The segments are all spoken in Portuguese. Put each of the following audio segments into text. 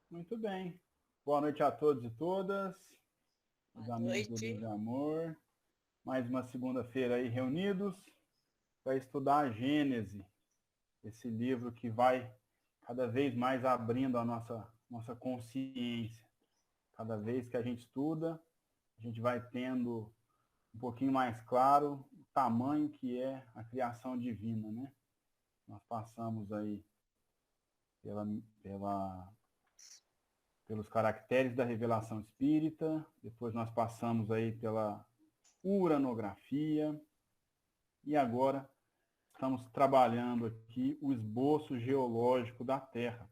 Muito bem. Boa noite a todos e todas, os Boa amigos do Deus de noite. Amor. Mais uma segunda-feira aí reunidos para estudar a Gênese, esse livro que vai cada vez mais abrindo a nossa consciência. Cada vez que a gente estuda, a gente vai tendo um pouquinho mais claro o tamanho que é a criação divina, né? Nós passamos aí pela, pela pelos caracteres da revelação espírita, depois nós passamos aí pela uranografia, e agora estamos trabalhando aqui o esboço geológico da Terra,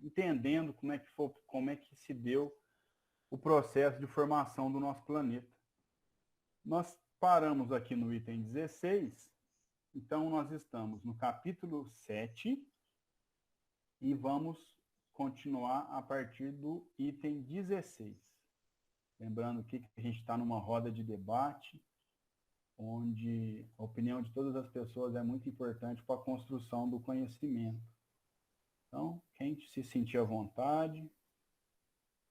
entendendo como é que se deu o processo de formação do nosso planeta. Nós paramos aqui no item 16, então nós estamos no capítulo 7 e vamos continuar a partir do item 16. Lembrando que a gente está numa roda de debate, onde a opinião de todas as pessoas é muito importante para a construção do conhecimento. Então, quem se sentir à vontade,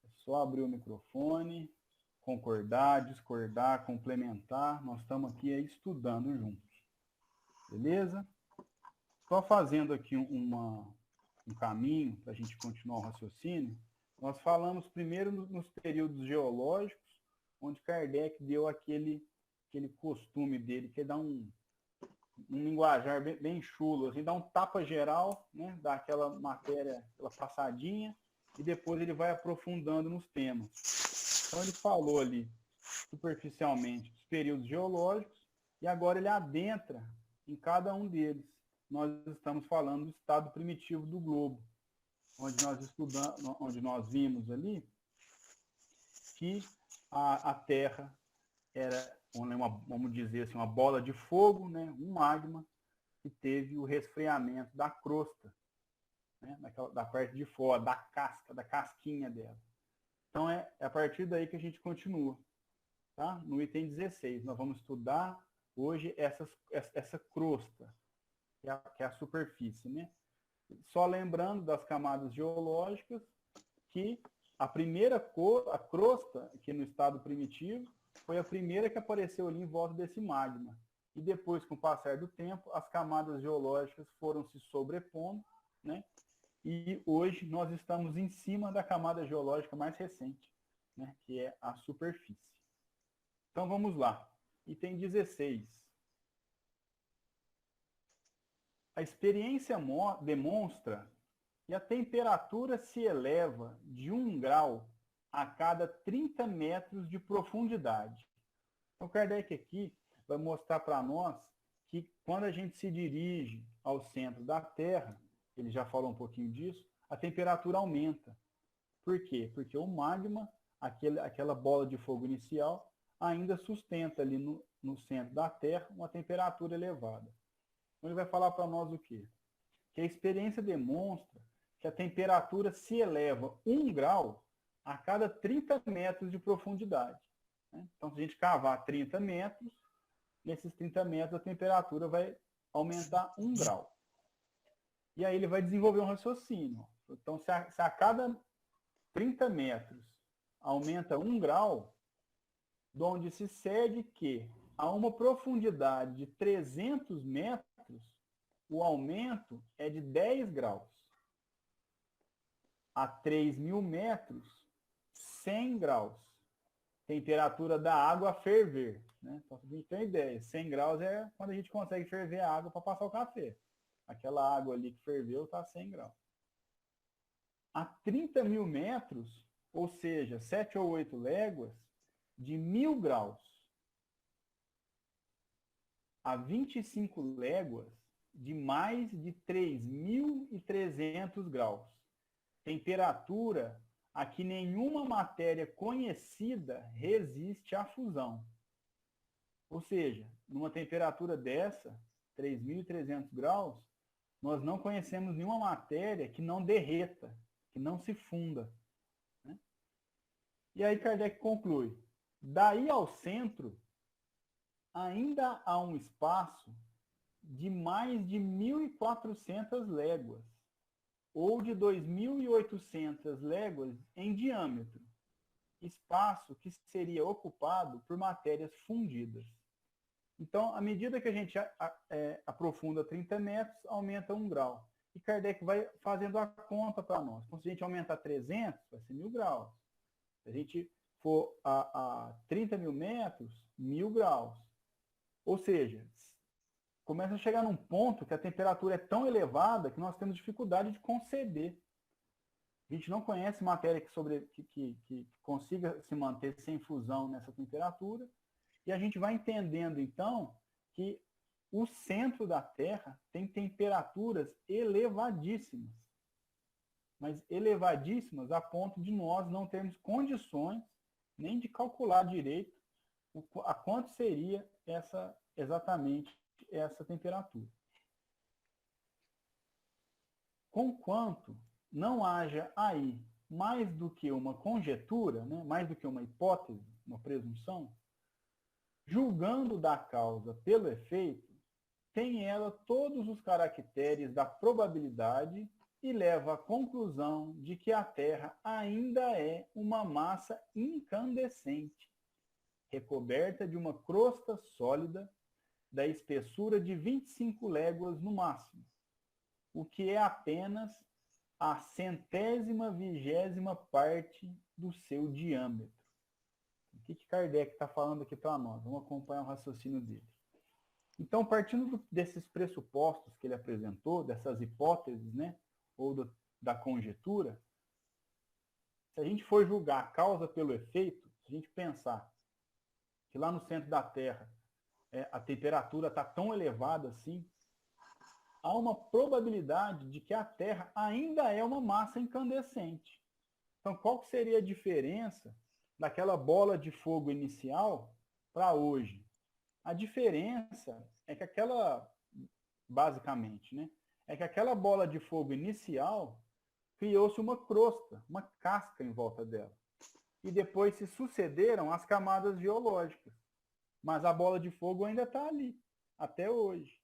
é só abrir o microfone, concordar, discordar, complementar. Nós estamos aqui estudando juntos. Beleza? Só fazendo aqui um caminho para a gente continuar o raciocínio. Nós falamos primeiro nos períodos geológicos, onde Kardec deu aquele costume dele, que é dar um linguajar bem chulo, assim, dá um tapa geral, né, dá aquela matéria, aquela passadinha, e depois ele vai aprofundando nos temas. Então ele falou ali, superficialmente, dos períodos geológicos, e agora ele adentra em cada um deles. Nós estamos falando do estado primitivo do globo, onde nós vimos ali que a Terra era, vamos dizer assim, uma bola de fogo, né, um magma, que teve o resfriamento da crosta, né, da parte de fora, da casca, da casquinha dela. Então é a partir daí que a gente continua. Tá? No item 16, nós vamos estudar hoje essa crosta, que é a superfície. Né? Só lembrando das camadas geológicas, que a primeira a crosta, aqui no estado primitivo, foi a primeira que apareceu ali em volta desse magma. E depois, com o passar do tempo, as camadas geológicas foram se sobrepondo, né? E hoje nós estamos em cima da camada geológica mais recente, né? Que é a superfície. Então vamos lá. Item 16. A experiência demonstra que a temperatura se eleva de 1 grau a cada 30 metros de profundidade. Então, Kardec aqui vai mostrar para nós que quando a gente se dirige ao centro da Terra, ele já falou um pouquinho disso, a temperatura aumenta. Por quê? Porque o magma, aquela bola de fogo inicial, ainda sustenta ali no centro da Terra uma temperatura elevada. Então, ele vai falar para nós o quê? Que a experiência demonstra que a temperatura se eleva 1 grau a cada 30 metros de profundidade. Então, se a gente cavar 30 metros, nesses 30 metros a temperatura vai aumentar 1 grau. E aí ele vai desenvolver um raciocínio. Então, se a cada 30 metros aumenta 1 grau, de onde se segue que a uma profundidade de 300 metros, o aumento é de 10 graus. A 3.000 metros, 100 graus. Temperatura da água a ferver. Né? Então, a gente tem uma ideia. 100 graus é quando a gente consegue ferver a água para passar o café. Aquela água ali que ferveu está a 100 graus. A 30.000 metros, ou seja, 7 ou 8 léguas, de 1.000 graus a 25 léguas, de mais de 3.300 graus. Temperatura a que nenhuma matéria conhecida resiste à fusão. Ou seja, numa temperatura dessa, 3.300 graus, nós não conhecemos nenhuma matéria que não derreta, que não se funda. Né? E aí Kardec conclui, daí ao centro, ainda há um espaço de mais de 1.400 léguas. ou de 2.800 léguas em diâmetro, espaço que seria ocupado por matérias fundidas. Então, à medida que a gente aprofunda 30 metros, aumenta 1 grau. E Kardec vai fazendo a conta para nós. Então, se a gente aumentar 300, vai ser 1.000 graus. Se a gente for a 30 mil metros, 1.000 graus. Ou seja, começa a chegar num ponto que a temperatura é tão elevada que nós temos dificuldade de conceber. A gente não conhece matéria que consiga se manter sem fusão nessa temperatura. E a gente vai entendendo, então, que o centro da Terra tem temperaturas elevadíssimas. Mas elevadíssimas a ponto de nós não termos condições nem de calcular direito a quanto seria exatamente essa temperatura. Conquanto não haja aí mais do que uma conjetura, né, mais do que uma hipótese, uma presunção, julgando da causa pelo efeito, tem ela todos os caracteres da probabilidade e leva à conclusão de que a Terra ainda é uma massa incandescente, recoberta de uma crosta sólida da espessura de 25 léguas no máximo, o que é apenas a 100ª-vigésima parte do seu diâmetro. O que Kardec está falando aqui para nós? Vamos acompanhar o raciocínio dele. Então, partindo desses pressupostos que ele apresentou, dessas hipóteses, né, ou da conjetura, se a gente for julgar a causa pelo efeito, se a gente pensar que lá no centro da Terra a temperatura está tão elevada assim, há uma probabilidade de que a Terra ainda é uma massa incandescente. Então, qual que seria a diferença daquela bola de fogo inicial para hoje? A diferença é que basicamente, né, é que aquela bola de fogo inicial criou-se uma crosta, uma casca em volta dela. E depois se sucederam as camadas geológicas. Mas a bola de fogo ainda está ali, até hoje.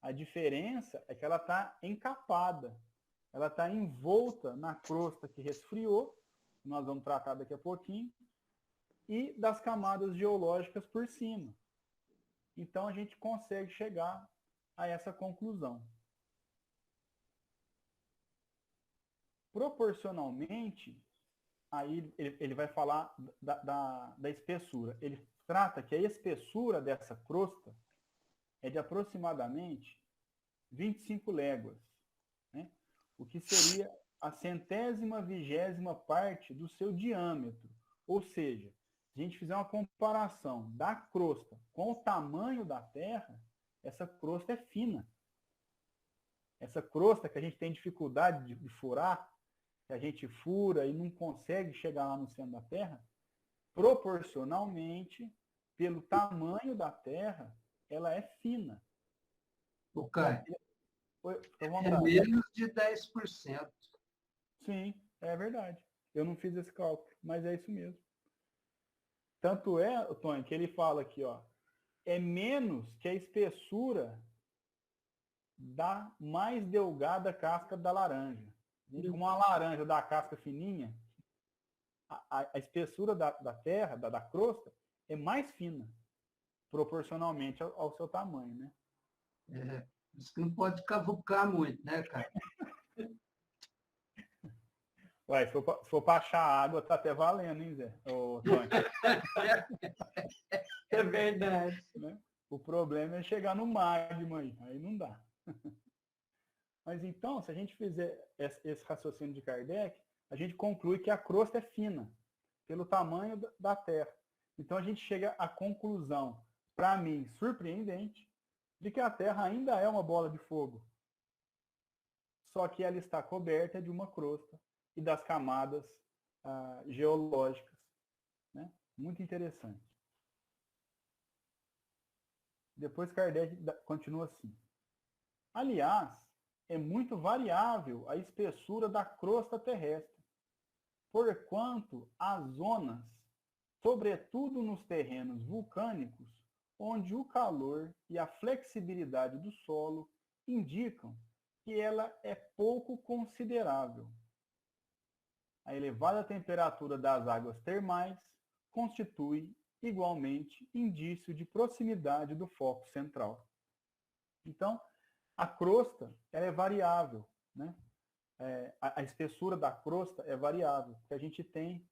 A diferença é que ela está encapada, ela está envolta na crosta que resfriou, que nós vamos tratar daqui a pouquinho, e das camadas geológicas por cima. Então a gente consegue chegar a essa conclusão. Proporcionalmente, aí ele vai falar da espessura. Ele trata que a espessura dessa crosta é de aproximadamente 25 léguas, né? O que seria a 100ª-vigésima parte do seu diâmetro. Ou seja, se a gente fizer uma comparação da crosta com o tamanho da Terra, essa crosta é fina. Essa crosta que a gente tem dificuldade de furar, que a gente fura e não consegue chegar lá no centro da Terra, proporcionalmente, pelo tamanho da Terra, ela é fina. O Caio, é menos de 10%. Sim, é verdade. Eu não fiz esse cálculo, mas é isso mesmo. Tanto é, Tony, que ele fala aqui, ó, é menos que a espessura da mais delgada casca da laranja. Uma laranja da casca fininha, a espessura da terra, da crosta, é mais fina, proporcionalmente ao seu tamanho, né? Isso que não pode cavucar muito, né, cara? Ué, se for para achar água, tá até valendo, hein, Zé? Ô, Tony. É verdade. Né? O problema é chegar no magma aí não dá. Mas então, se a gente fizer esse raciocínio de Kardec, a gente conclui que a crosta é fina, pelo tamanho da Terra. Então a gente chega à conclusão, para mim, surpreendente, de que a Terra ainda é uma bola de fogo. Só que ela está coberta de uma crosta e das camadas geológicas. Né? Muito interessante. Depois Kardec continua assim. Aliás, é muito variável a espessura da crosta terrestre, porquanto há zonas, sobretudo nos terrenos vulcânicos, onde o calor e a flexibilidade do solo indicam que ela é pouco considerável. A elevada temperatura das águas termais constitui, igualmente, indício de proximidade do foco central. Então, a crosta ela é variável, né? A espessura da crosta é variável, porque a gente tem,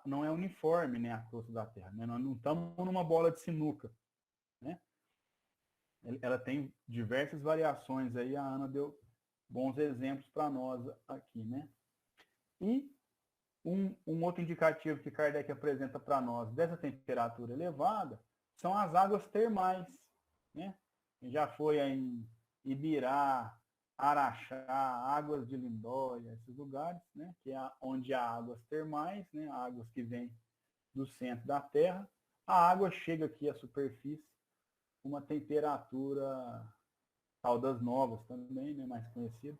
não é uniforme, né, a crosta da Terra, né? Nós não estamos numa bola de sinuca, né? Ela tem diversas variações, aí a Ana deu bons exemplos para nós aqui, né? E um outro indicativo que Kardec apresenta para nós dessa temperatura elevada são as águas termais, né? Já foi em Ibirá, Araxá, Águas de Lindóia, esses lugares, né? Que é onde há águas termais, né? Águas que vêm do centro da Terra. A água chega aqui à superfície com uma temperatura, Caldas Novas também, né? Mais conhecido,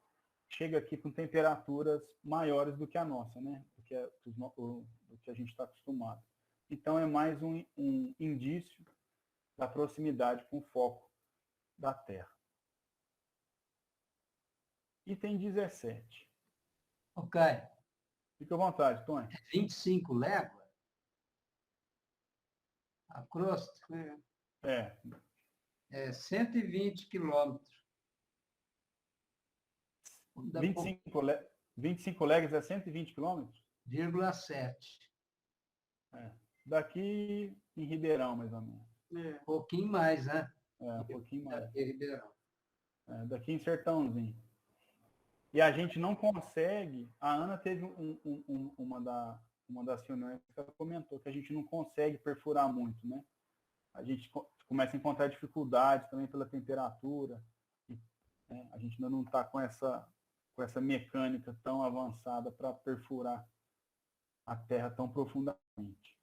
chega aqui com temperaturas maiores do que a nossa, né? Do que a gente está acostumado. Então, é mais um indício da proximidade com o foco da Terra. Item 17. Ok. Fique à vontade, Tony. 25 léguas? A crosta? É 120 quilômetros. 25 léguas é 120 quilômetros? 0,7. Daqui em Ribeirão, mais ou menos. Um pouquinho mais, né? Um pouquinho mais. Daqui em Ribeirão. Daqui em Sertãozinho. E a gente não consegue. A Ana teve uma das reuniões que ela comentou que a gente não consegue perfurar muito, né? A gente começa a encontrar dificuldades também pela temperatura. Né? A gente ainda não está com essa mecânica tão avançada para perfurar a Terra tão profundamente.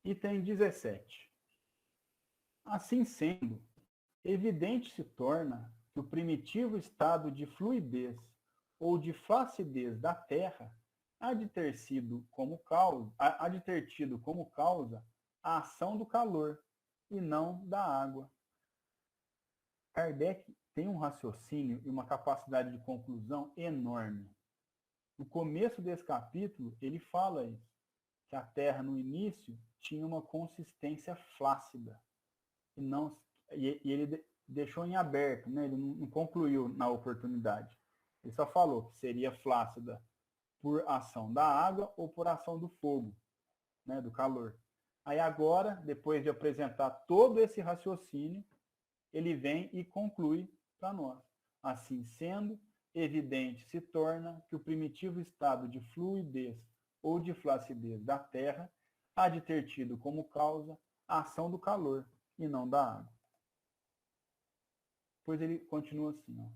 Item 17. Assim sendo, evidente se torna que o primitivo estado de fluidez ou de flacidez da Terra há de ter tido como causa a ação do calor e não da água. Kardec tem um raciocínio e uma capacidade de conclusão enorme. No começo desse capítulo, ele fala isso, que a Terra no início tinha uma consistência flácida e ele deixou em aberto, né? Ele não concluiu na oportunidade. Ele só falou que seria flácida por ação da água ou por ação do fogo, né? Do calor. Aí agora, depois de apresentar todo esse raciocínio, ele vem e conclui para nós. Assim sendo, evidente se torna que o primitivo estado de fluidez ou de flacidez da Terra há de ter tido como causa a ação do calor e não da água. Pois ele continua assim, ó.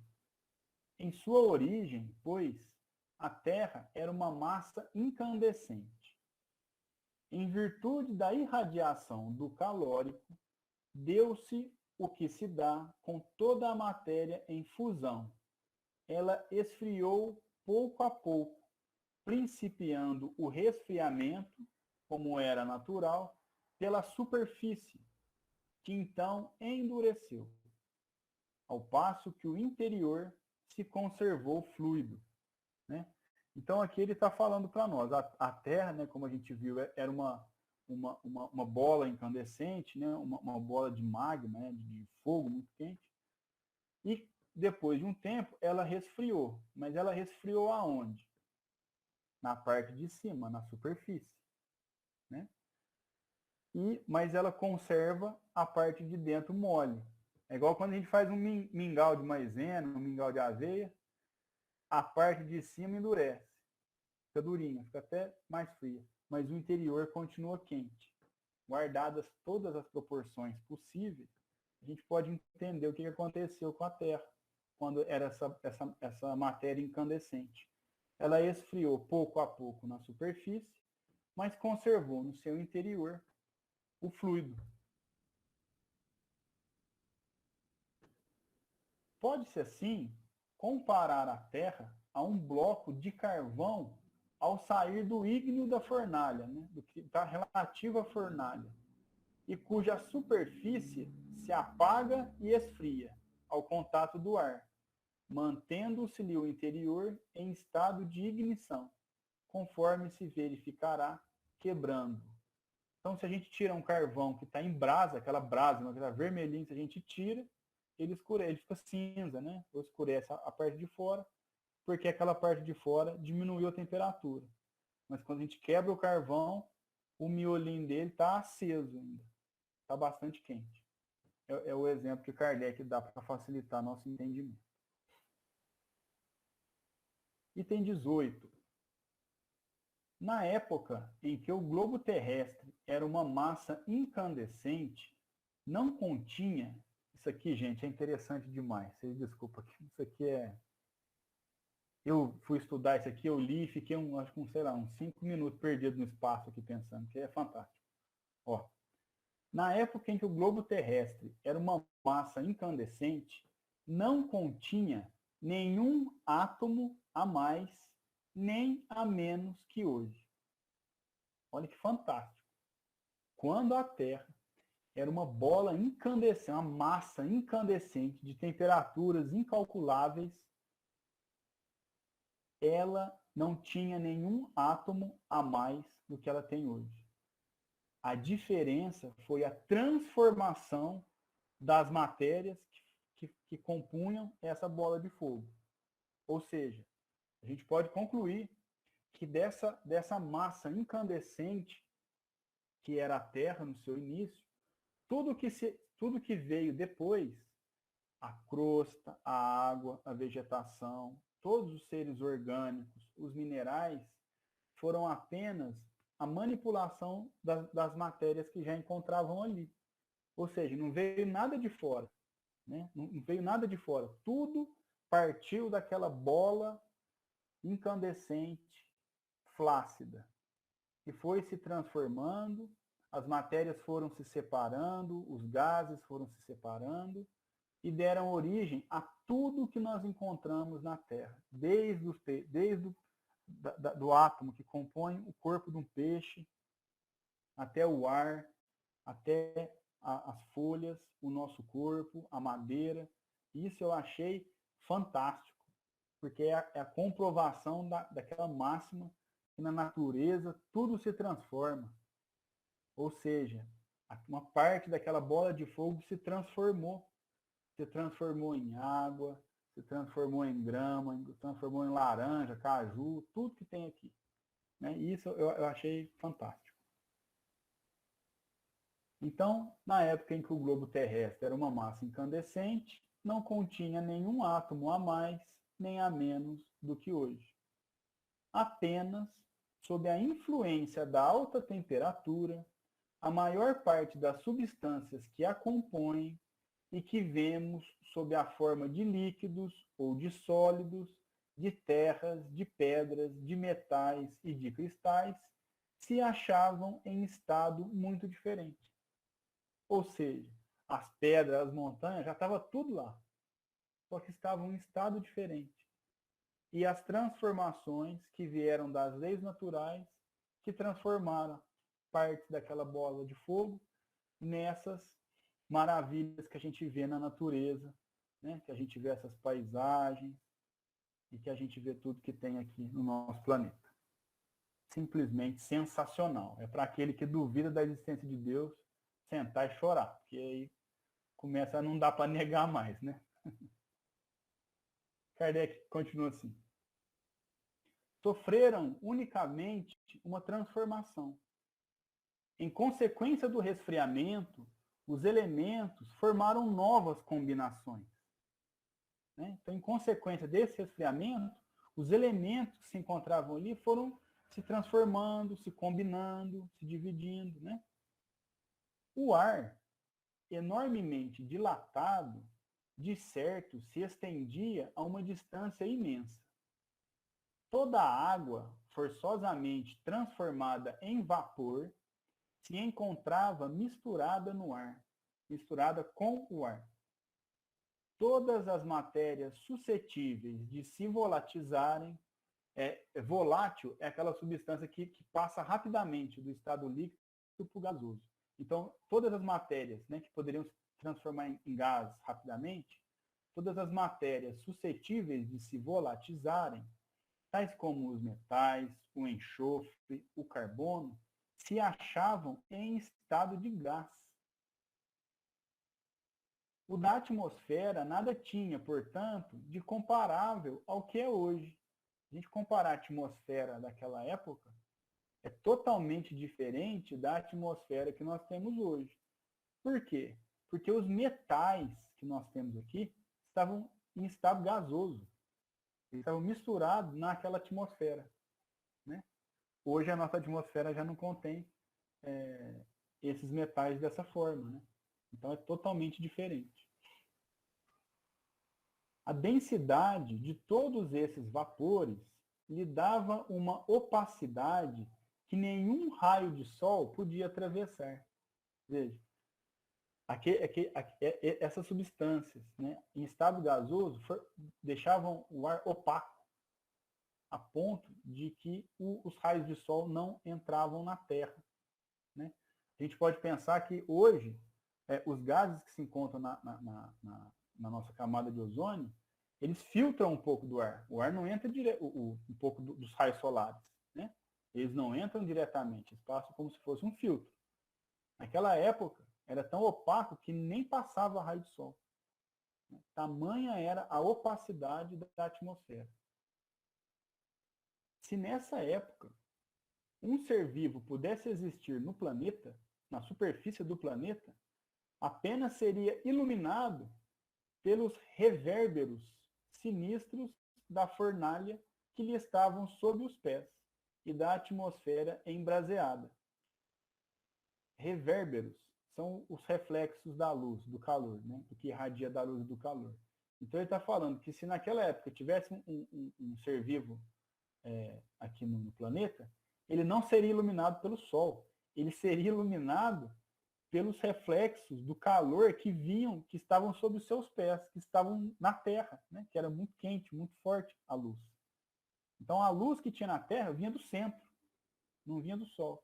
Em sua origem, pois, a Terra era uma massa incandescente. Em virtude da irradiação do calórico, deu-se o que se dá com toda a matéria em fusão. Ela esfriou pouco a pouco, principiando o resfriamento, como era natural, pela superfície, que então endureceu, ao passo que o interior se conservou fluido, né? Então aqui ele está falando para nós, a Terra, né, como a gente viu, era uma bola incandescente, né, uma bola de magma, né, de fogo muito quente, e depois de um tempo ela resfriou, mas ela resfriou aonde? Na parte de cima, na superfície, né? Mas ela conserva a parte de dentro mole. É igual quando a gente faz um mingau de maisena, um mingau de aveia, a parte de cima endurece, fica durinha, fica até mais fria, mas o interior continua quente. Guardadas todas as proporções possíveis, a gente pode entender o que aconteceu com a Terra, quando era essa matéria incandescente. Ela esfriou pouco a pouco na superfície, mas conservou no seu interior o fluido. Pode-se, assim, comparar a Terra a um bloco de carvão ao sair do ígneo da fornalha, né, da relativa fornalha, e cuja superfície se apaga e esfria ao contato do ar, mantendo-se-lhe o interior em estado de ignição, conforme se verificará quebrando. Então, se a gente tira um carvão que está em brasa, aquela brasa, que está vermelhinha, se a gente tira, ele escurece, ele fica cinza, né? Ou escurece a parte de fora, porque aquela parte de fora diminuiu a temperatura. Mas quando a gente quebra o carvão, o miolinho dele está aceso ainda, está bastante quente. É o exemplo que Kardec dá para facilitar nosso entendimento. Item 18. Na época em que o globo terrestre era uma massa incandescente, não continha... Isso aqui, gente, é interessante demais. Vocês desculpa, isso aqui é... Eu fui estudar isso aqui, eu li e fiquei, acho que, sei lá, uns 5 minutos perdido no espaço aqui pensando, que é fantástico. Ó, na época em que o globo terrestre era uma massa incandescente, não continha nenhum átomo a mais nem a menos que hoje. Olha que fantástico. Quando a Terra era uma bola incandescente, uma massa incandescente de temperaturas incalculáveis, ela não tinha nenhum átomo a mais do que ela tem hoje. A diferença foi a transformação das matérias que compunham essa bola de fogo. Ou seja, a gente pode concluir que dessa massa incandescente, que era a Terra no seu início, tudo que veio depois, a crosta, a água, a vegetação, todos os seres orgânicos, os minerais, foram apenas a manipulação das matérias que já encontravam ali. Ou seja, não veio nada de fora. Né? Não veio nada de fora. Tudo partiu daquela bola incandescente, flácida, e foi se transformando, as matérias foram se separando, os gases foram se separando, e deram origem a tudo que nós encontramos na Terra, desde do átomo que compõe o corpo de um peixe, até o ar, até as folhas, o nosso corpo, a madeira. Isso eu achei fantástico, porque é a comprovação daquela máxima que na natureza tudo se transforma. Ou seja, uma parte daquela bola de fogo se transformou em água, se transformou em grama, se transformou em laranja, caju, tudo que tem aqui. Né? E isso eu achei fantástico. Então, na época em que o globo terrestre era uma massa incandescente, não continha nenhum átomo a mais nem a menos do que hoje. Apenas, sob a influência da alta temperatura, a maior parte das substâncias que a compõem e que vemos sob a forma de líquidos ou de sólidos, de terras, de pedras, de metais e de cristais, se achavam em estado muito diferente. Ou seja, as pedras, as montanhas, já estava tudo lá, só que estavam em estado diferente. E as transformações que vieram das leis naturais, que transformaram parte daquela bola de fogo nessas maravilhas que a gente vê na natureza, né? Que a gente vê essas paisagens e que a gente vê tudo que tem aqui no nosso planeta. Simplesmente sensacional. É para aquele que duvida da existência de Deus sentar e chorar, porque aí começa a não dar para negar mais, né? Kardec continua assim. Sofreram unicamente uma transformação. Em consequência do resfriamento, os elementos formaram novas combinações. Né? Então, em consequência desse resfriamento, os elementos que se encontravam ali foram se transformando, se combinando, se dividindo. Né? O ar, enormemente dilatado, de certo se estendia a uma distância imensa. Toda a água, forçosamente transformada em vapor, se encontrava misturada no ar, misturada com o ar. Todas as matérias suscetíveis de se volatilizarem, volátil é aquela substância que passa rapidamente do estado líquido para o gasoso. Então, todas as matérias, né, que poderiam transformar em gás rapidamente, todas as matérias suscetíveis de se volatilizarem, tais como os metais, o enxofre, o carbono, se achavam em estado de gás. O da atmosfera nada tinha, portanto, de comparável ao que é hoje. A gente comparar a atmosfera daquela época, é totalmente diferente da atmosfera que nós temos hoje. Por quê? Porque os metais que nós temos aqui estavam em estado gasoso. Eles estavam misturados naquela atmosfera. Né? Hoje a nossa atmosfera já não contém esses metais dessa forma. Né? Então é totalmente diferente. A densidade de todos esses vapores lhe dava uma opacidade que nenhum raio de sol podia atravessar. Veja, essas substâncias, né, em estado gasoso deixavam o ar opaco, a ponto de que os raios de sol não entravam na Terra. Né? A gente pode pensar que hoje os gases que se encontram na nossa camada de ozônio, eles filtram um pouco do ar. O ar não entra um pouco dos raios solares. Né? Eles não entram diretamente, eles passam como se fosse um filtro. Naquela época, era tão opaco que nem passava raio de sol. Tamanha era a opacidade da atmosfera. Se nessa época um ser vivo pudesse existir no planeta, na superfície do planeta, apenas seria iluminado pelos revérberos sinistros da fornalha que lhe estavam sob os pés e da atmosfera embraseada. Revérberos são os reflexos da luz, do calor, né? Do que irradia da luz e do calor. Então ele está falando que se naquela época tivesse um ser vivo aqui no planeta, ele não seria iluminado pelo Sol, ele seria iluminado pelos reflexos do calor que estavam sob os seus pés, que estavam na Terra, né? Que era muito quente, muito forte a luz. Então a luz que tinha na Terra vinha do centro, não vinha do Sol.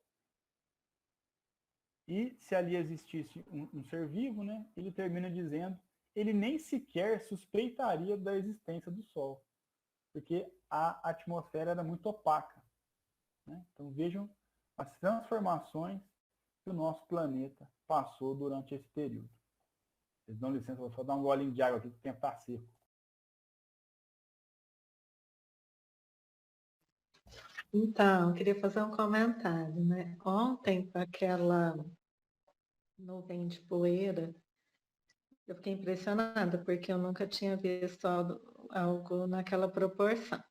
E se ali existisse um ser vivo, né, ele termina dizendo, ele nem sequer suspeitaria da existência do Sol, porque a atmosfera era muito opaca. Né? Então vejam as transformações que o nosso planeta passou durante esse período. Vocês dão licença, vou só dar um golinho de água aqui, que o tempo está seco. Então, eu queria fazer um comentário, né? Ontem, com aquela nuvem de poeira, eu fiquei impressionada, porque eu nunca tinha visto algo naquela proporção.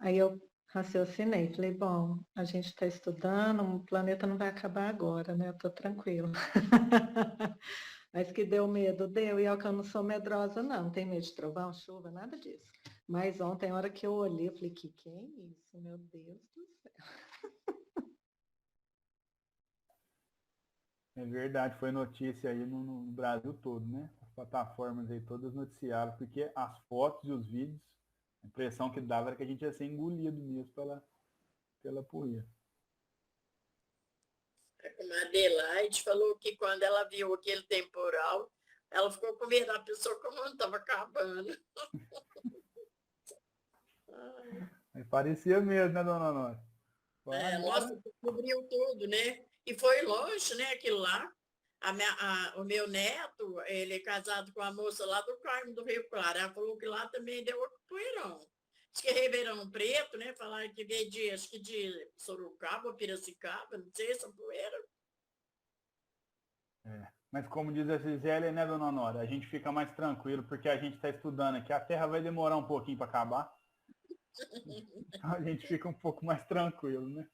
Aí eu raciocinei, falei, bom, a gente está estudando, o planeta não vai acabar agora, né? Eu estou tranquila. Mas que deu medo, deu. E é que eu não sou medrosa, não. Tem medo de trovão, chuva, nada disso. Mas ontem, a hora que eu olhei, eu falei, que é isso? Meu Deus do céu. É verdade, foi notícia aí no Brasil todo, né? As plataformas aí todas noticiaram, porque as fotos e os vídeos, a impressão que dava era que a gente ia ser engolido mesmo pela poeira. A Adelaide falou que quando ela viu aquele temporal, ela ficou com medo da pessoa como não estava acabando. Parecia mesmo, né, dona Nora? Nossa, cobriu tudo, né? E foi longe, né, aquilo lá. O meu neto, ele é casado com a moça lá do Carmo do Rio Claro. Ela falou que lá também deu poeirão. Diz que é Ribeirão Preto, né? Falaram que veio acho que de Sorocaba, Piracicaba, não sei, essa poeira. Mas como diz a Gisele, né, dona Nora? A gente fica mais tranquilo, porque a gente está estudando aqui. A Terra vai demorar um pouquinho para acabar. Então a gente fica um pouco mais tranquilo, né?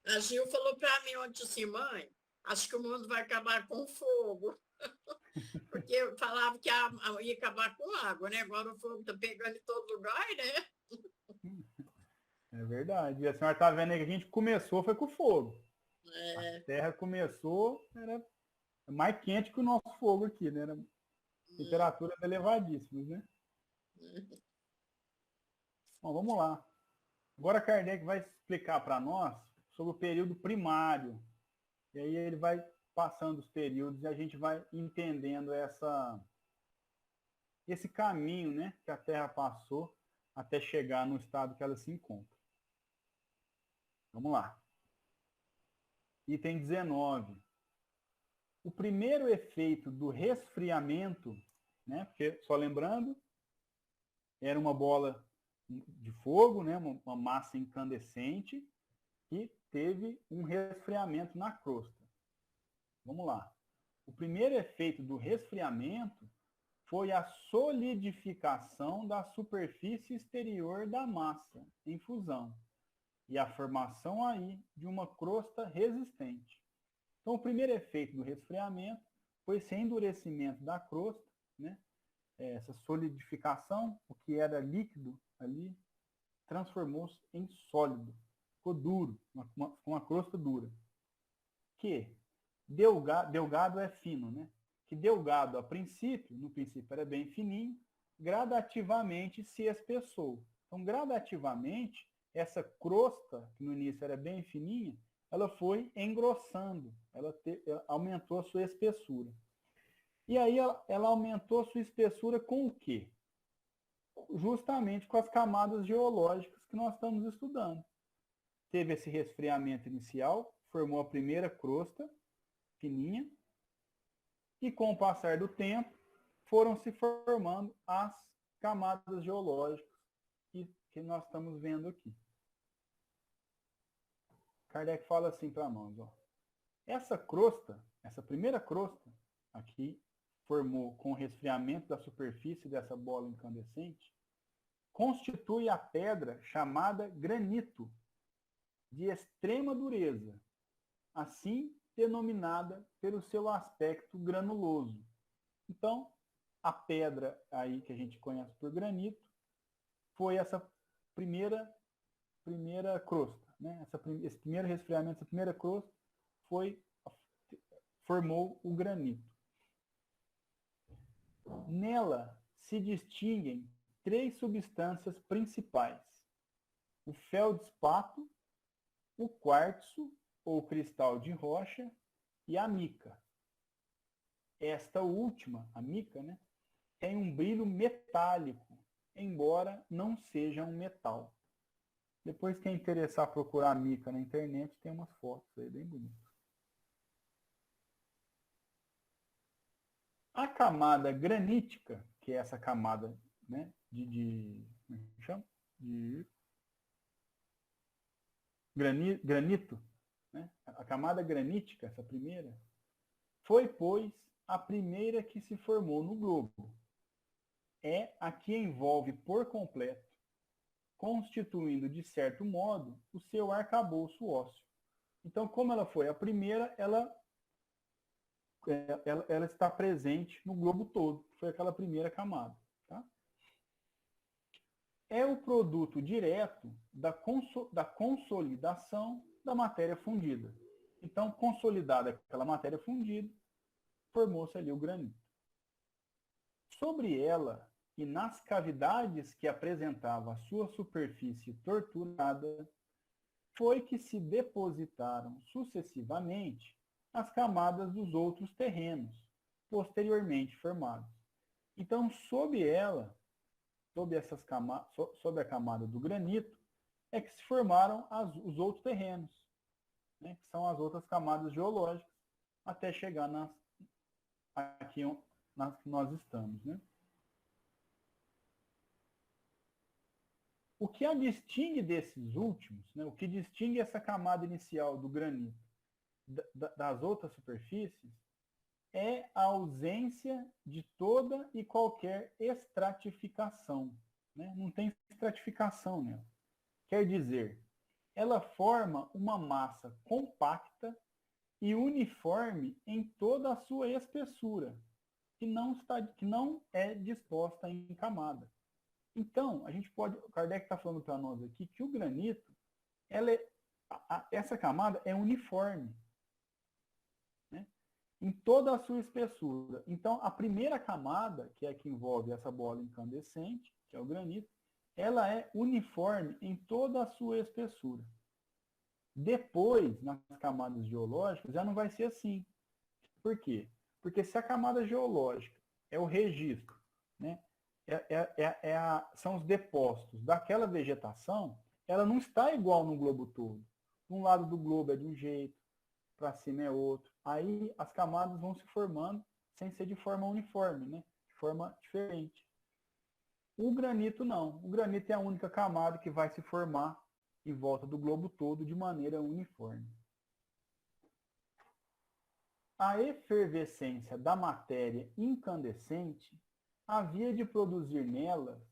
A Gil falou para mim ontem assim, mãe, acho que o mundo vai acabar com fogo. Porque falava que ia acabar com água, né? Agora o fogo está pegando em todo lugar, né? É verdade. E a senhora está vendo aí que a gente começou foi com fogo. A Terra começou, era mais quente que o nosso fogo aqui, né? Era temperaturas elevadíssimas, né? Bom, vamos lá. Agora Kardec vai explicar para nós sobre o período primário. E aí ele vai passando os períodos e a gente vai entendendo esse caminho, né, que a Terra passou até chegar no estado que ela se encontra. Vamos lá. Item 19. O primeiro efeito do resfriamento, né, porque, só lembrando, era uma bola de fogo, né, uma massa incandescente, que teve um resfriamento na crosta. Vamos lá. O primeiro efeito do resfriamento foi a solidificação da superfície exterior da massa em fusão e a formação aí de uma crosta resistente. Então, o primeiro efeito do resfriamento foi esse endurecimento da crosta, né? Essa solidificação, o que era líquido ali, transformou-se em sólido, ficou duro, uma crosta dura. Que delgado é fino, né? Que delgado no princípio era bem fininho, gradativamente se espessou. Então, gradativamente, essa crosta, que no início era bem fininha, ela foi engrossando, ela aumentou a sua espessura. E aí ela aumentou a sua espessura com o quê? Justamente com as camadas geológicas que nós estamos estudando. Teve esse resfriamento inicial, formou a primeira crosta fininha, e com o passar do tempo foram se formando as camadas geológicas que nós estamos vendo aqui. Kardec fala assim para nós, ó. Essa crosta, essa primeira crosta aqui, formou com o resfriamento da superfície dessa bola incandescente, constitui a pedra chamada granito, de extrema dureza, assim denominada pelo seu aspecto granuloso. Então, a pedra aí que a gente conhece por granito foi essa primeira crosta, né? Esse primeiro resfriamento, essa primeira crosta formou o granito. Nela se distinguem 3 substâncias principais: o feldespato, o quartzo ou cristal de rocha e a mica. Esta última, a mica, né, tem um brilho metálico, embora não seja um metal. Depois, quem interessar procurar a mica na internet, tem umas fotos aí bem bonitas. A camada granítica, que é essa camada, né, como é que chama? De granito, né? A camada granítica, essa primeira, foi, pois, a primeira que se formou no globo. É a que envolve por completo, constituindo, de certo modo, o seu arcabouço ósseo. Então, como ela foi a primeira, ela está presente no globo todo. Foi aquela primeira camada. Tá? É o produto direto da consolidação da matéria fundida. Então, consolidada aquela matéria fundida, formou-se ali o granito. Sobre ela e nas cavidades que apresentava a sua superfície torturada, foi que se depositaram sucessivamente as camadas dos outros terrenos, posteriormente formados. Então, sob a camada do granito, é que se formaram os outros terrenos, né, que são as outras camadas geológicas, até chegar aqui nas que nós estamos. Né? O que a distingue desses últimos, né, o que distingue essa camada inicial do granito das outras superfícies, é a ausência de toda e qualquer estratificação. Né? Não tem estratificação nela. Quer dizer, ela forma uma massa compacta e uniforme em toda a sua espessura, que não é disposta em camada. Então, o Kardec está falando para nós aqui que o granito, essa camada é uniforme, né, em toda a sua espessura. Então, a primeira camada, que é a que envolve essa bola incandescente, que é o granito, ela é uniforme em toda a sua espessura. Depois, nas camadas geológicas, já não vai ser assim. Por quê? Porque se a camada geológica é o registro, né? São os depósitos daquela vegetação, ela não está igual no globo todo. Um lado do globo é de um jeito, para cima é outro. Aí as camadas vão se formando sem ser de forma uniforme, né? De forma diferente. O granito não. O granito é a única camada que vai se formar em volta do globo todo de maneira uniforme. A efervescência da matéria incandescente havia de produzir nela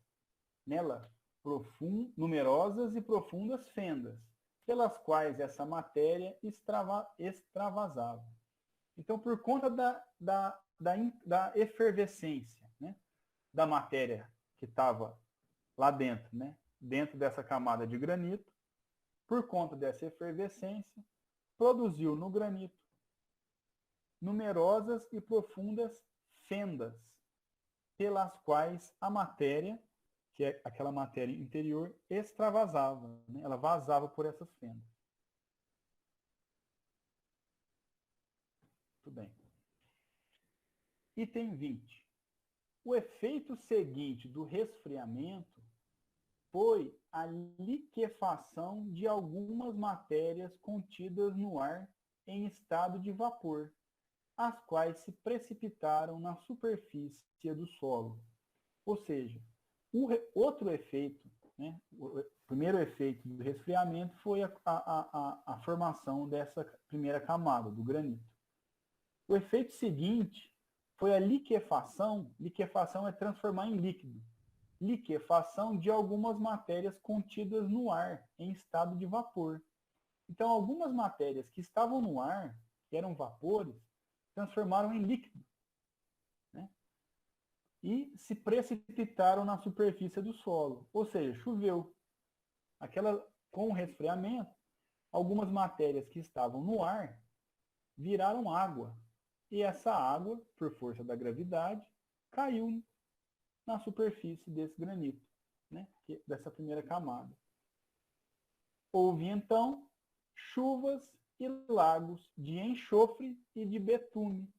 numerosas e profundas fendas, pelas quais essa matéria extravasava. Então, por conta da efervescência, né, da matéria que estava lá dentro, né, dentro dessa camada de granito, por conta dessa efervescência, produziu no granito numerosas e profundas fendas, pelas quais a matéria, que é aquela matéria interior, extravasava, né? Ela vazava por essas fendas. Muito bem. Item 20. O efeito seguinte do resfriamento foi a liquefação de algumas matérias contidas no ar em estado de vapor, as quais se precipitaram na superfície do solo. Ou seja, outro efeito, né, o primeiro efeito do resfriamento foi a formação dessa primeira camada, do granito. O efeito seguinte foi a liquefação. Liquefação é transformar em líquido. Liquefação de algumas matérias contidas no ar, em estado de vapor. Então, algumas matérias que estavam no ar, que eram vapores, transformaram em líquido, né? E se precipitaram na superfície do solo, ou seja, choveu. Com o resfriamento, algumas matérias que estavam no ar viraram água, e essa água, por força da gravidade, caiu na superfície desse granito, né? Dessa primeira camada. Houve então chuvas e lagos de enxofre e de betume,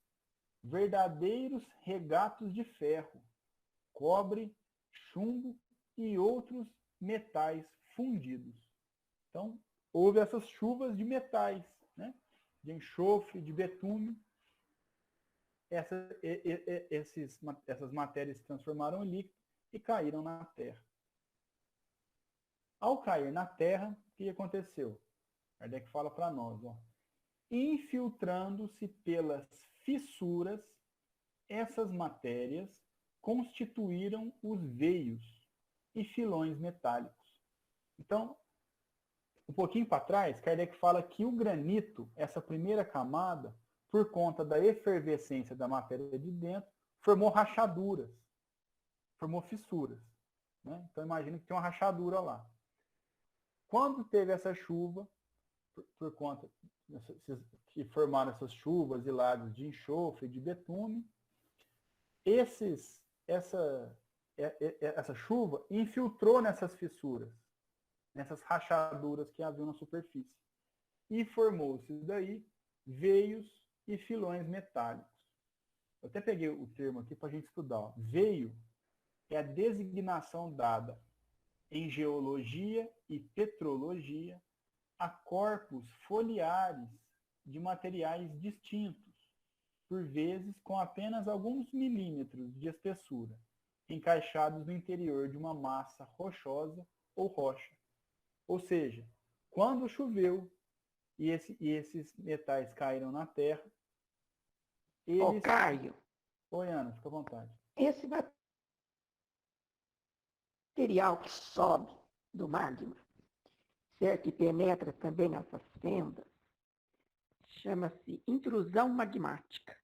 verdadeiros regatos de ferro, cobre, chumbo e outros metais fundidos. Então, houve essas chuvas de metais, né? De enxofre, de betume. Essas matérias se transformaram em líquido e caíram na terra. Ao cair na terra, o que aconteceu? Kardec fala para nós, ó. Infiltrando-se pelas fissuras, essas matérias constituíram os veios e filões metálicos. Então, um pouquinho para trás, Kardec fala que o granito, essa primeira camada, por conta da efervescência da matéria de dentro, formou rachaduras, formou fissuras, né? Então, imagina que tem uma rachadura lá. Quando teve essa chuva, por conta que formaram essas chuvas e lagos de enxofre, de betume, essa chuva infiltrou nessas fissuras, nessas rachaduras que haviam na superfície, e formou-se daí veios e filões metálicos. Eu até peguei o termo aqui para a gente estudar. Ó. Veio é a designação dada em geologia e petrologia a corpos foliares de materiais distintos, por vezes com apenas alguns milímetros de espessura, encaixados no interior de uma massa rochosa ou rocha. Ou seja, quando choveu e esses metais caíram na terra, eles... Ô, Caio. Oi, Ana, fica à vontade. Esse material que sobe do magma, certo? E penetra também nessas fendas, chama-se intrusão magmática.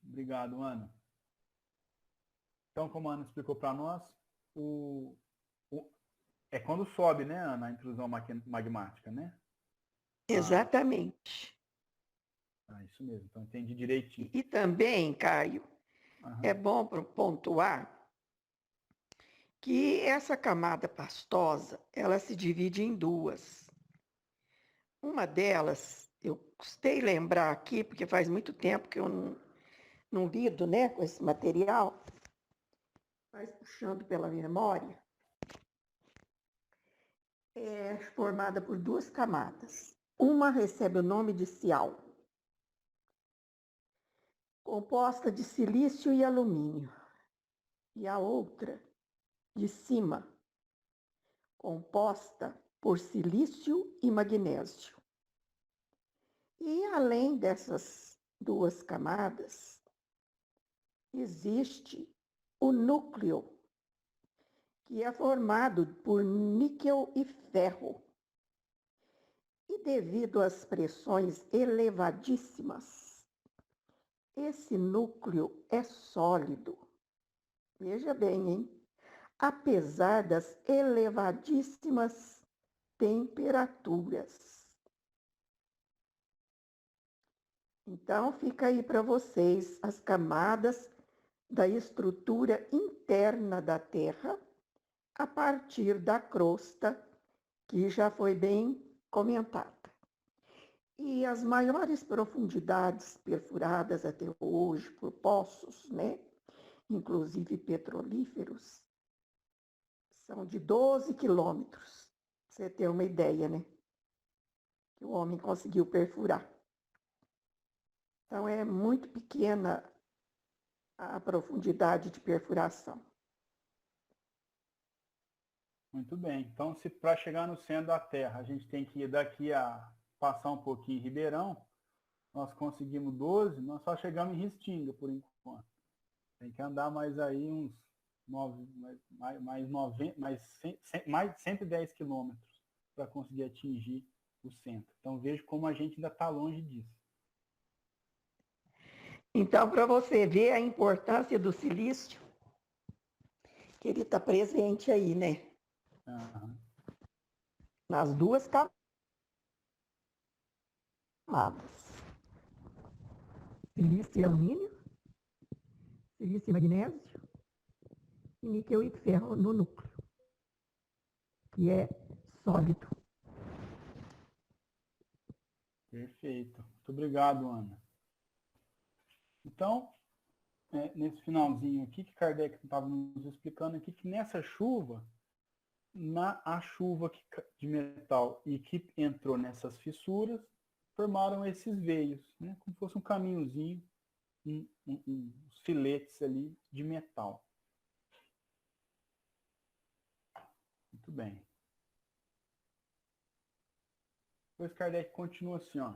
Obrigado, Ana. Então, como a Ana explicou para nós, é quando sobe, né, Ana, a intrusão magmática, né? Exatamente. Isso mesmo, então entendi direitinho. E também, Caio, é bom pontuar que essa camada pastosa, ela se divide em duas. Uma delas, eu custei lembrar aqui, porque faz muito tempo que eu não lido, né, com esse material, mas puxando pela memória, é formada por duas camadas. Uma recebe o nome de Sial, composta de silício e alumínio, e a outra de cima, composta por silício e magnésio. E além dessas duas camadas, existe o núcleo, que é formado por níquel e ferro. E devido às pressões elevadíssimas, esse núcleo é sólido. Veja bem, hein? Apesar das elevadíssimas temperaturas. Então, fica aí para vocês as camadas da estrutura interna da Terra a partir da crosta, que já foi bem comentada. E as maiores profundidades perfuradas até hoje por poços, né, inclusive petrolíferos, são de 12 quilômetros. Pra você ter uma ideia, né? Que o homem conseguiu perfurar. Então, é muito pequena a profundidade de perfuração. Muito bem. Então, se para chegar no centro da Terra, a gente tem que ir daqui a passar um pouquinho em Ribeirão, nós conseguimos 12, nós só chegamos em Restinga, por enquanto. Tem que andar mais aí uns 110 quilômetros para conseguir atingir o centro. Então, vejo como a gente ainda está longe disso. Então, para você ver a importância do silício, que ele está presente aí, né? Uhum. Nas duas camadas. Silício e alumínio, silício e magnésio, e níquel e ferro no núcleo, que é sólido. Perfeito. Muito obrigado, Ana. Então, nesse finalzinho aqui, que Kardec estava nos explicando aqui, que nessa chuva, a chuva de metal e que entrou nessas fissuras, formaram esses veios, né? Como se fosse um caminhozinho, uns filetes ali de metal. Muito bem. Depois Kardec continua assim, ó.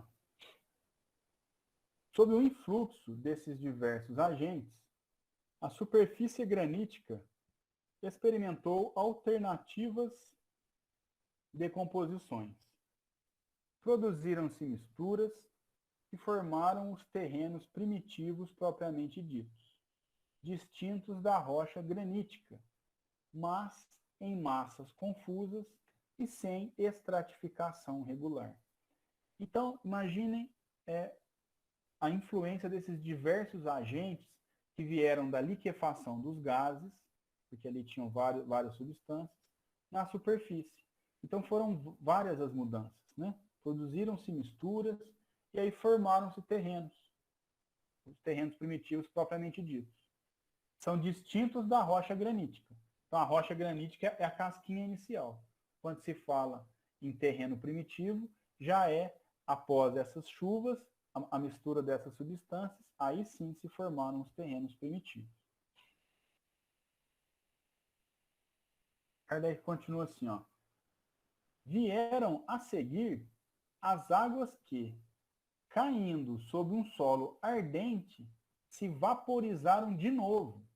Sob o influxo desses diversos agentes, a superfície granítica experimentou alternativas decomposições. Produziram-se misturas e formaram os terrenos primitivos propriamente ditos, distintos da rocha granítica, mas em massas confusas e sem estratificação regular. Então, imaginem a influência desses diversos agentes que vieram da liquefação dos gases, porque ali tinham várias substâncias, na superfície. Então foram várias as mudanças, né? Produziram-se misturas e aí formaram-se terrenos, os terrenos primitivos propriamente ditos. São distintos da rocha granítica. Então a rocha granítica é a casquinha inicial. Quando se fala em terreno primitivo, já é após essas chuvas, a mistura dessas substâncias, aí sim se formaram os terrenos primitivos. Kardec continua assim, ó. Vieram a seguir as águas que, caindo sobre um solo ardente, se vaporizaram de novo,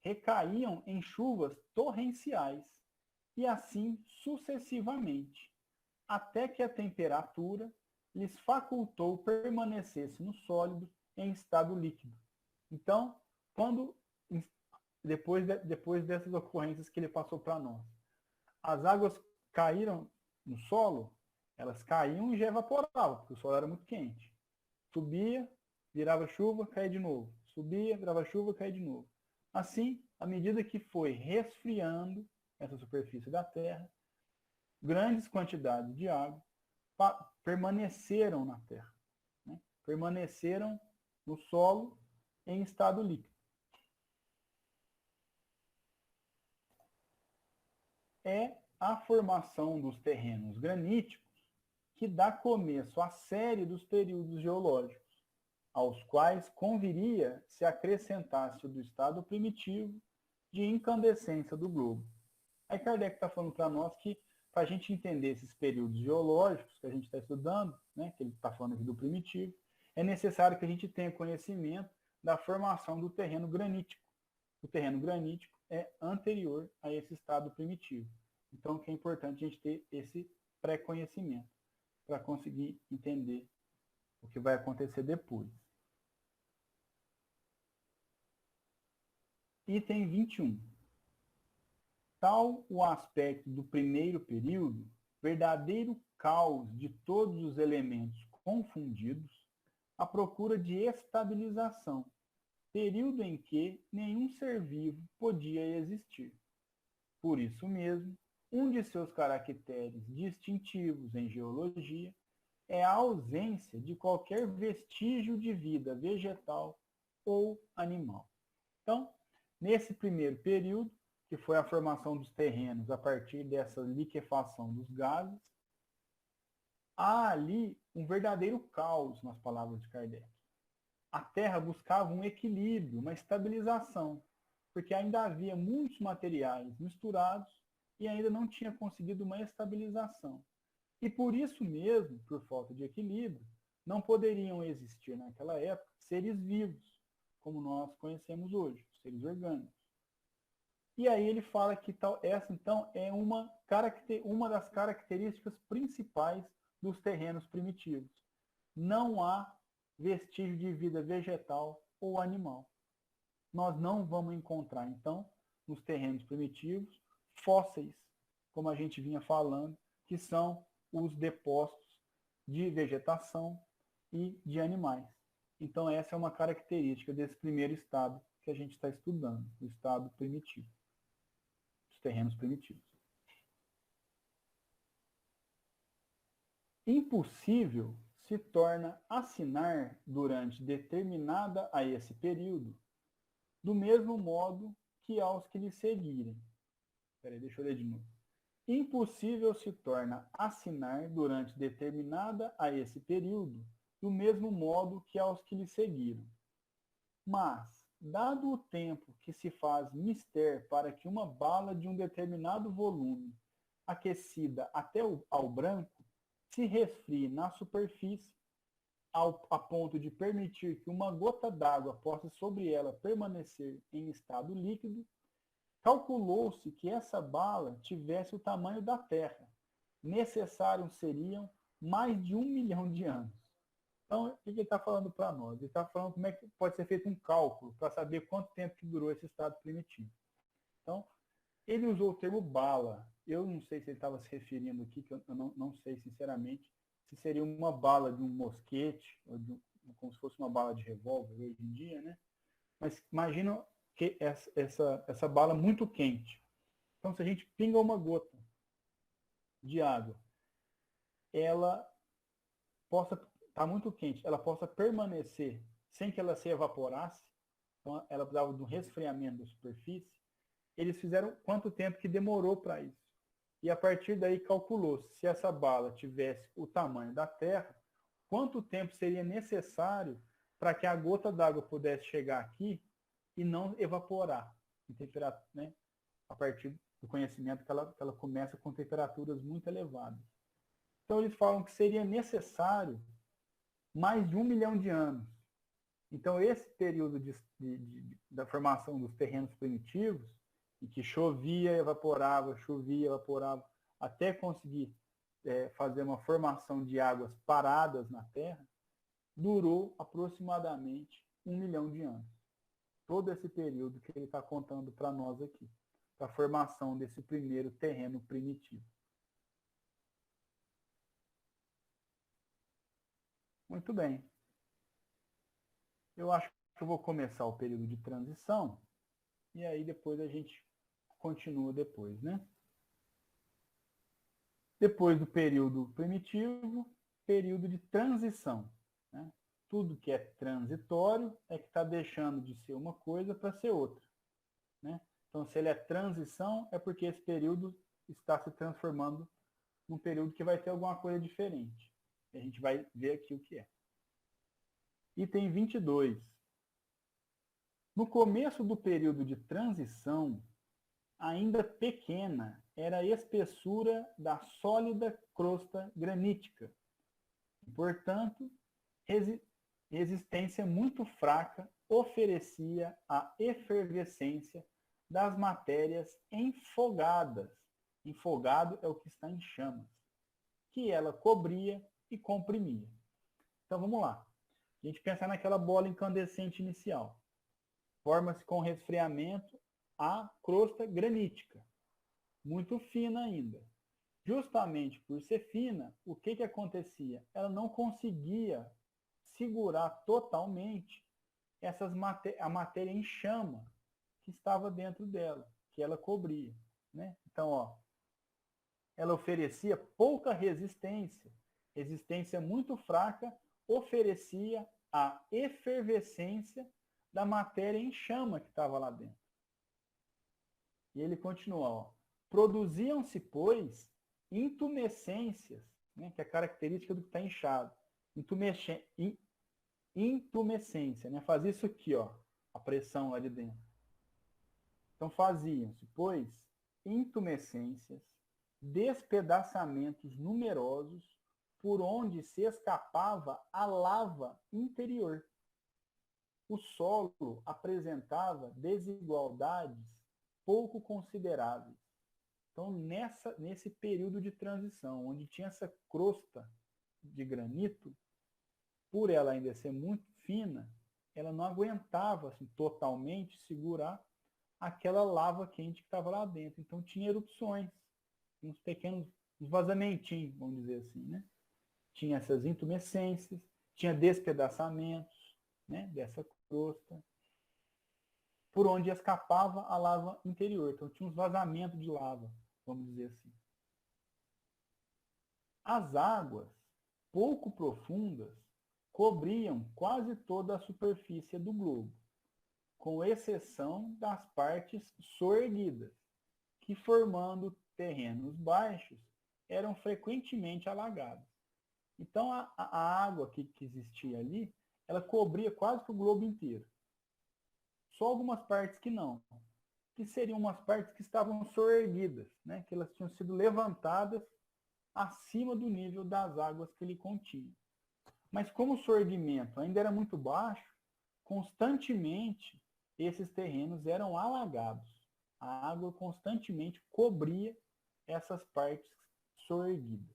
recaíam em chuvas torrenciais, e assim sucessivamente, até que a temperatura lhes facultou permanecesse no sólido em estado líquido. Então, depois dessas ocorrências que ele passou para nós, as águas caíram no solo, elas caíam e já evaporavam, porque o solo era muito quente. Subia, virava chuva, caía de novo. Subia, virava chuva, caía de novo. Assim, à medida que foi resfriando essa superfície da Terra, grandes quantidades de água permaneceram na Terra, né? Permaneceram no solo em estado líquido. É a formação dos terrenos graníticos que dá começo à série dos períodos geológicos, aos quais conviria se acrescentasse o do estado primitivo de incandescência do globo. Aí Kardec está falando para nós que, para a gente entender esses períodos geológicos que a gente está estudando, né, que ele está falando aqui do primitivo, é necessário que a gente tenha conhecimento da formação do terreno granítico. O terreno granítico é anterior a esse estado primitivo. Então, que é importante a gente ter esse pré-conhecimento para conseguir entender o que vai acontecer depois. Item 21. Tal o aspecto do primeiro período, verdadeiro caos de todos os elementos confundidos, à procura de estabilização, período em que nenhum ser vivo podia existir. Por isso mesmo, um de seus caracteres distintivos em geologia é a ausência de qualquer vestígio de vida vegetal ou animal. Então, nesse primeiro período, que foi a formação dos terrenos a partir dessa liquefação dos gases, há ali um verdadeiro caos, nas palavras de Kardec. A Terra buscava um equilíbrio, uma estabilização, porque ainda havia muitos materiais misturados e ainda não tinha conseguido uma estabilização. E por isso mesmo, por falta de equilíbrio, não poderiam existir naquela época seres vivos, como nós conhecemos hoje, seres orgânicos. E aí ele fala que essa, então, é uma das características principais dos terrenos primitivos. Não há vestígio de vida vegetal ou animal. Nós não vamos encontrar, então, nos terrenos primitivos, fósseis, como a gente vinha falando, que são os depósitos de vegetação e de animais. Então, essa é uma característica desse primeiro estado que a gente está estudando, o estado primitivo, os terrenos primitivos. Impossível se torna assinar durante determinada a esse período, do mesmo modo que aos que lhe seguirem. Peraí, deixa eu ler de novo. Impossível se torna assinar durante determinada a esse período, do mesmo modo que aos que lhe seguiram. Mas, dado o tempo que se faz mister para que uma bala de um determinado volume, aquecida até ao branco, se resfrie na superfície, a ponto de permitir que uma gota d'água possa sobre ela permanecer em estado líquido, calculou-se que essa bala tivesse o tamanho da Terra. Necessários seriam mais de 1 milhão de anos. Então, o que ele está falando para nós? Ele está falando como é que pode ser feito um cálculo para saber quanto tempo que durou esse estado primitivo. Então, ele usou o termo bala. Eu não sei se ele estava se referindo aqui, que eu não sei sinceramente, se seria uma bala de um mosquete, ou como se fosse uma bala de revólver hoje em dia, né? Mas imagina que essa bala muito quente. Então, se a gente pinga uma gota de água, ela possa estar muito quente, ela possa permanecer sem que ela se evaporasse, então ela precisava de um resfriamento da superfície. Eles fizeram quanto tempo que demorou para isso. E a partir daí calculou-se, se essa bala tivesse o tamanho da Terra, quanto tempo seria necessário para que a gota d'água pudesse chegar aqui e não evaporar, né? A partir do conhecimento que ela começa com temperaturas muito elevadas. Então eles falam que seria necessário mais de 1 milhão de anos. Então esse período da formação dos terrenos primitivos, em que chovia, evaporava, até conseguir fazer uma formação de águas paradas na Terra, durou aproximadamente 1 milhão de anos. Todo esse período que ele está contando para nós aqui, para a formação desse primeiro terreno primitivo. Muito bem. Eu acho que eu vou começar o período de transição e aí depois a gente continua depois, né? Depois do período primitivo, período de transição. Né? Tudo que é transitório é que está deixando de ser uma coisa para ser outra. Né? Então, se ele é transição, é porque esse período está se transformando num período que vai ter alguma coisa diferente. A gente vai ver aqui o que é. Item 22. No começo do período de transição, ainda pequena era a espessura da sólida crosta granítica. Portanto, resistência muito fraca oferecia a efervescência das matérias enfogadas. Enfogado é o que está em chamas, que ela cobria e comprimia. Então vamos lá. A gente pensa naquela bola incandescente inicial. Forma-se com resfriamento a crosta granítica, muito fina ainda. Justamente por ser fina, o que acontecia? Ela não conseguia segurar totalmente a matéria em chama que estava dentro dela, que ela cobria. Né? Então, ó, ela oferecia pouca resistência, resistência muito fraca, oferecia a efervescência da matéria em chama que estava lá dentro. E ele continua, ó, produziam-se, pois, intumescências, né, que é a característica do que está inchado. Intumescência, né? Faz isso aqui, ó, a pressão lá de dentro. Então faziam-se, pois, intumescências, despedaçamentos numerosos por onde se escapava a lava interior. O solo apresentava desigualdades pouco consideráveis. Então, nesse período de transição, onde tinha essa crosta de granito, por ela ainda ser muito fina, ela não aguentava assim, totalmente segurar aquela lava quente que estava lá dentro. Então, tinha erupções, uns pequenos vazamentinhos, vamos dizer assim. Né? Tinha essas intumescências, tinha despedaçamentos, né, dessa crosta, por onde escapava a lava interior. Então, tinha uns vazamentos de lava, vamos dizer assim. As águas, pouco profundas, cobriam quase toda a superfície do globo, com exceção das partes soerguidas, que, formando terrenos baixos, eram frequentemente alagados. Então, a água que existia ali, ela cobria quase que o globo inteiro. Só algumas partes que não, que seriam umas partes que estavam soerguidas, né? Que elas tinham sido levantadas acima do nível das águas que ele continha. Mas como o soerguimento ainda era muito baixo, constantemente esses terrenos eram alagados. A água constantemente cobria essas partes soerguidas.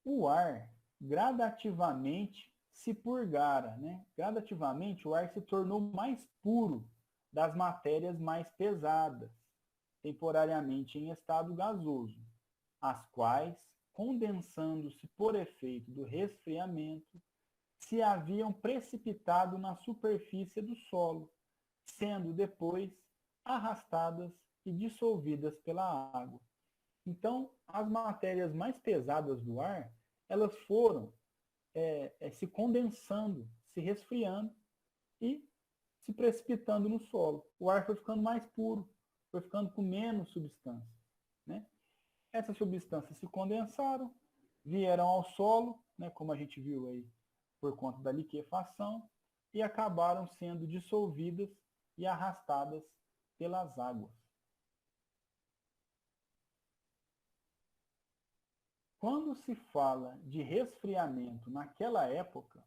O ar gradativamente se purgara, né? Gradativamente o ar se tornou mais puro das matérias mais pesadas, temporariamente em estado gasoso, as quais, condensando-se por efeito do resfriamento, se haviam precipitado na superfície do solo, sendo depois arrastadas e dissolvidas pela água. Então, as matérias mais pesadas do ar, elas foram se condensando, se resfriando e se precipitando no solo. O ar foi ficando mais puro, foi ficando com menos substância. Né? Essas substâncias se condensaram, vieram ao solo, né, como a gente viu aí, por conta da liquefação, e acabaram sendo dissolvidas e arrastadas pelas águas. Quando se fala de resfriamento naquela época,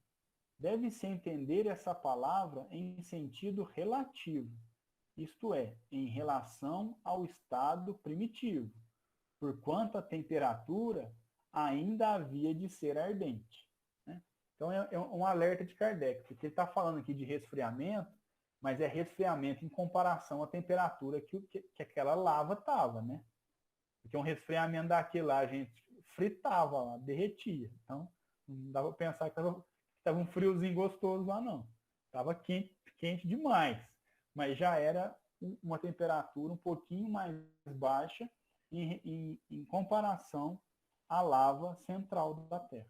deve-se entender essa palavra em sentido relativo, isto é, em relação ao estado primitivo, porquanto a temperatura ainda havia de ser ardente. Né? Então é um alerta de Kardec, porque ele está falando aqui de resfriamento, mas é resfriamento em comparação à temperatura que aquela lava estava, né? Porque um resfriamento daquele lá, a gente fritava lá, derretia. Então, não dava para pensar que estava um friozinho gostoso lá, não. Estava quente demais. Mas já era uma temperatura um pouquinho mais baixa em comparação à lava central da Terra.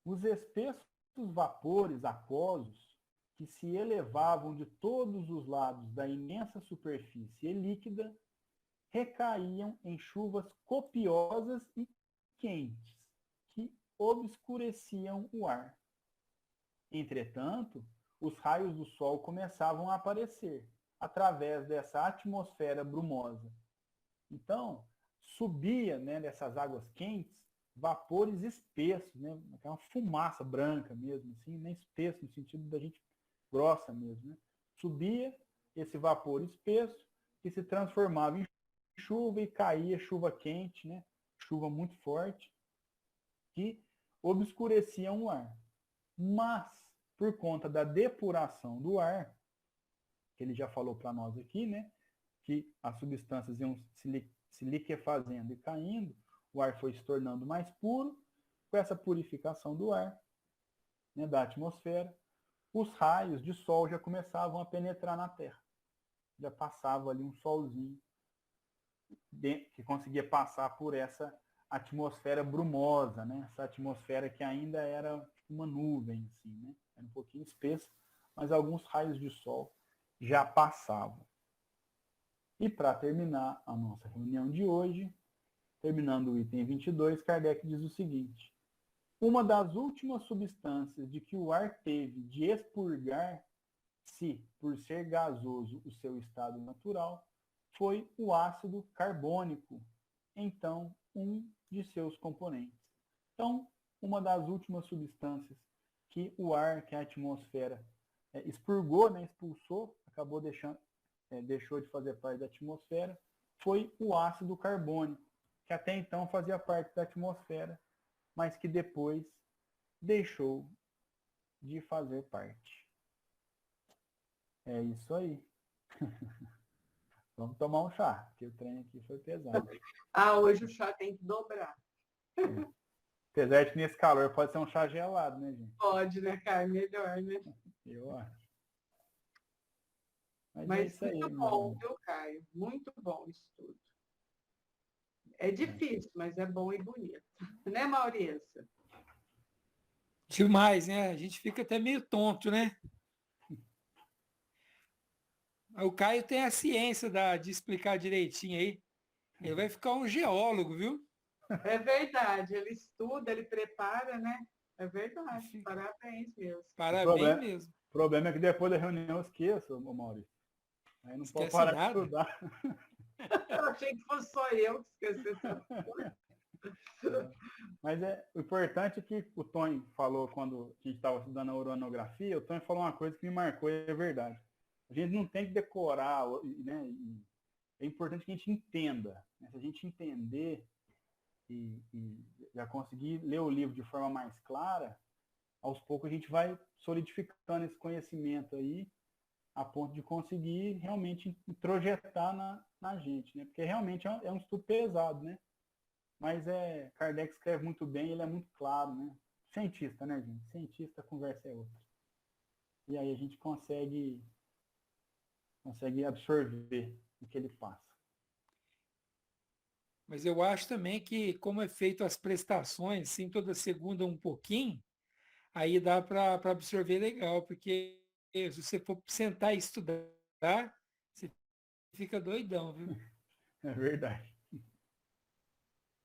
Os espessos vapores aquosos que se elevavam de todos os lados da imensa superfície líquida recaíam em chuvas copiosas e quentes, que obscureciam o ar. Entretanto, os raios do Sol começavam a aparecer através dessa atmosfera brumosa. Então, subia, né, dessas águas quentes, vapores espessos, né, uma fumaça branca mesmo, assim, nem espesso no sentido da gente grossa mesmo, né? Subia esse vapor espesso que se transformava em chuva e caía chuva quente, né? Chuva muito forte, que obscureciam o ar. Mas, por conta da depuração do ar, que ele já falou para nós aqui, né? Que as substâncias iam se liquefazendo e caindo, o ar foi se tornando mais puro. Com essa purificação do ar, né, da atmosfera, os raios de sol já começavam a penetrar na Terra. Já passava ali um solzinho que conseguia passar por essa atmosfera brumosa, né? Essa atmosfera que ainda era uma nuvem, assim, né? Era um pouquinho espessa, mas alguns raios de sol já passavam. E para terminar a nossa reunião de hoje, terminando o item 22, Kardec diz o seguinte: uma das últimas substâncias de que o ar teve de expurgar-se, por ser gasoso o seu estado natural, foi o ácido carbônico, então um de seus componentes. Então, uma das últimas substâncias que o ar, que a atmosfera expurgou, né, expulsou, acabou deixou de fazer parte da atmosfera, foi o ácido carbônico, que até então fazia parte da atmosfera, mas que depois deixou de fazer parte. É isso aí. Vamos tomar um chá, porque o trem aqui foi pesado. Hoje o chá tem que dobrar. Apesar de que nesse calor pode ser um chá gelado, né, gente? Pode, né, cara? Melhor, né? Eu acho. Mas é Mas isso aí, muito bom, viu, Caio? Muito bom isso tudo. É difícil, mas é bom e bonito. Né, Maurício? Demais, né? A gente fica até meio tonto, né? O Caio tem a ciência de explicar direitinho aí. Ele vai ficar um geólogo, viu? É verdade. Ele estuda, ele prepara, né? É verdade. Parabéns mesmo. Parabéns mesmo. O problema é que depois da reunião eu esqueço, Maurício. Aí não pode parar de estudar. Eu achei que fosse só eu que esqueci. Mas o importante é que o Tony falou quando a gente estava estudando a oronografia, o Tony falou uma coisa que me marcou, e é verdade. A gente não tem que decorar, né? É importante que a gente entenda. Né? Se a gente entender e já conseguir ler o livro de forma mais clara, aos poucos a gente vai solidificando esse conhecimento aí, a ponto de conseguir realmente introjetar na gente, né? Porque realmente é um estudo pesado, né? Mas Kardec escreve muito bem, ele é muito claro, né? Cientista, né, gente? Cientista, a conversa é outra. E aí a gente consegue absorver o que ele passa. Mas eu acho também que, como é feito as prestações, assim, toda segunda um pouquinho, aí dá para absorver legal, porque se você for sentar e estudar, você fica doidão, viu? É verdade.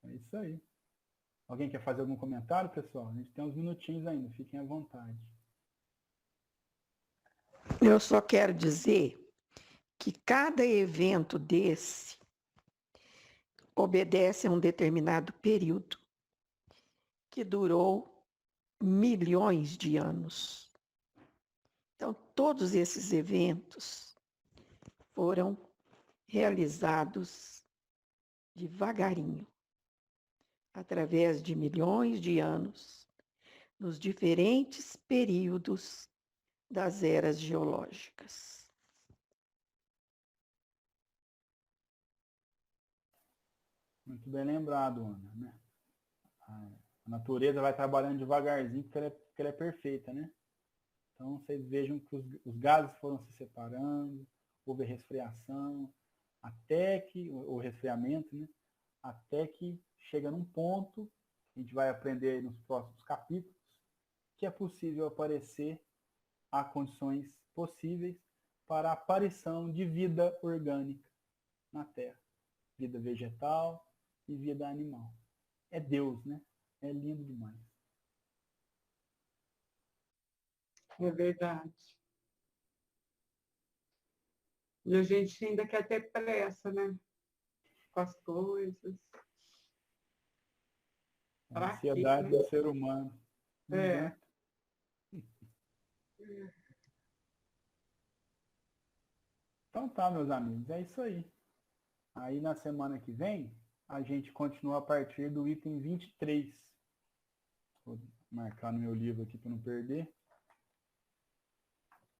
É isso aí. Alguém quer fazer algum comentário, pessoal? A gente tem uns minutinhos ainda, fiquem à vontade. Eu só quero dizer que cada evento desse obedece a um determinado período que durou milhões de anos. Então, todos esses eventos foram realizados devagarinho, através de milhões de anos, nos diferentes períodos das eras geológicas. Muito bem lembrado, Ana, né? A natureza vai trabalhando devagarzinho porque ela é perfeita, né? Então, vocês vejam que os gases foram se separando, houve resfriação, até que, o resfriamento, né? Até que chega num ponto, a gente vai aprender nos próximos capítulos, que é possível aparecer, há condições possíveis para a aparição de vida orgânica na Terra. Vida vegetal e vida animal. É Deus, né? É lindo demais. É verdade. E a gente ainda quer ter pressa, né? Com as coisas. A Pra quê, ansiedade né? do ser humano. Não É. aguenta. Então tá, meus amigos, é isso aí. Aí na semana que vem, a gente continua a partir do item 23. Vou marcar no meu livro aqui para não perder.